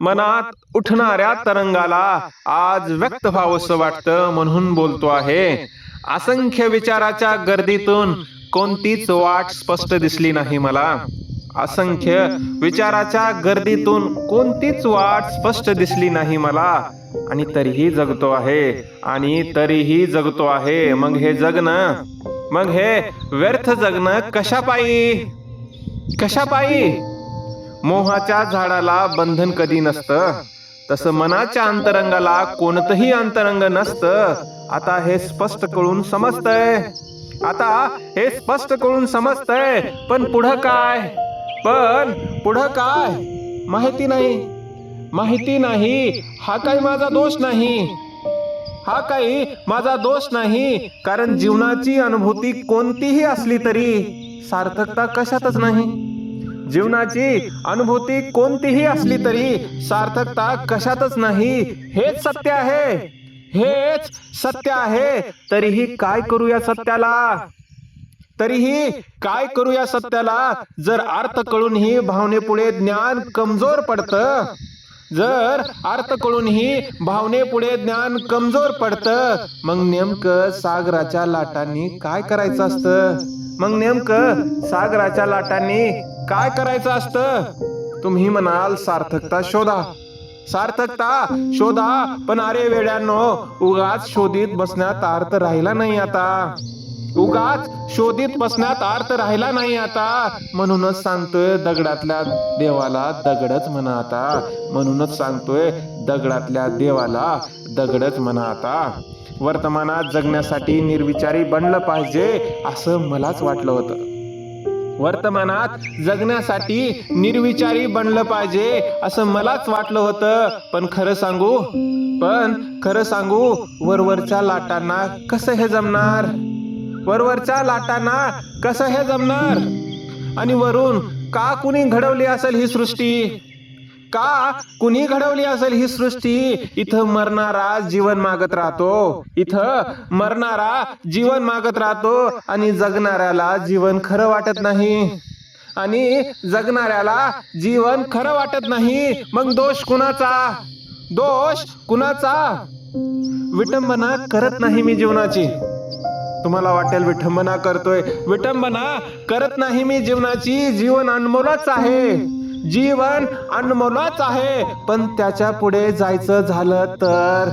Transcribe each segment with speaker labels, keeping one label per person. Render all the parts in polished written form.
Speaker 1: मनात उठणाऱ्या तरंगाला आज व्यक्त व्हावंसं वाटतं म्हणून बोलतो आहे. असंख्य विचाराच्या गर्दीतून कोणतीच वाट स्पष्ट दिसली नाही मला. असंख्य विचाराच्या गर्दीतून कोणतीच वाट स्पष्ट दिसली नाही मला. आणि तरीही जगतो आहे, आणि तरीही जगतो आहे. मग हे जगणं, मग हे व्यर्थ जगणं कशापायी, कशापायी? मोहाच्या झाडाला बंधन कधी नसतं, तसं मनाच्या अंतरंगाला कोणतंही अंतरंग नसतं. आता हे स्पष्ट कळून समजतंय, आता हे स्पष्ट कळून समजतंय. पण पुढं काय, पण पुढं काय माहिती नाही, माहिती नाही. हा काही माझा दोष नाही, हा काही माझा दोष नाही. कारण जीवनाची अनुभूती कोणतीही असली तरी सार्थकता कशातच नाही. जीवनाची अनुभूती कोणतीही असली तरी सार्थकता कशातच नाही. हेच सत्य आहे, हेच सत्य आहे. तरीही काय करू या सत्याला, तरीही काय करू या सत्याला? जर अर्थ कळूनही भावनेपुढे ज्ञान कमजोर पडतं, जर अर्थ कळूनही भावनेपुढे ज्ञान कमजोर पडतं, मग नेमकं सागराच्या लाटांनी काय करायचं असतं? मग नेमकं सागराच्या लाटांनी काय करायचं असतं? तुम्ही म्हणाल सार्थकता शोधा, सार्थकता शोधा. पण अरे वेड्यांनो, उगाच शोधित बसण्यात अर्थ राहिला नाही आता, उगाच शोधित बसण्यात अर्थ राहिला नाही आता. म्हणूनच सांगतोय दगडातल्या देवाला दगडच म्हणा आता, म्हणूनच सांगतोय दगडातल्या देवाला दगडच म्हणा आता. वर्तमानात जगण्यासाठी निर्विचारी बनलं पाहिजे असं मलाच वाटलं होतं. वर्तमानात जगण्यासाठी निर्विचारी बनलं पाहिजे असं मलाच वाटलं होतं. पण खरं सांगू, पण खरं सांगू, वरवरच्या लाटांना कसं हे जमणार, वरवरच्या लाटांना कसं हे जमणार? आणि वरून का कुणी घडवली असेल ही सृष्टी, का कुणी घडवली असेल ही सृष्टी? इथं मरणारा जीवन मागत राहतो, इथं मरणारा जीवन मागत राहतो. आणि जगणाऱ्याला जीवन खरं वाटत नाही, आणि जगणाऱ्याला जीवन खरं वाटत नाही. मग दोष कुणाचा, दोष कुणाचा? विटंबना करत नाही मी जीवनाची. तुम्हाला वाटेल विटंबना करतोय, विटंबना करत नाही मी जीवनाची. जीवन अनमोलच आहे, जीवन अनमोलच आहे. पण त्याच्या पुढे जायचं झालं तर,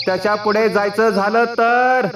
Speaker 1: त्याच्या पुढे जायचं झालं तर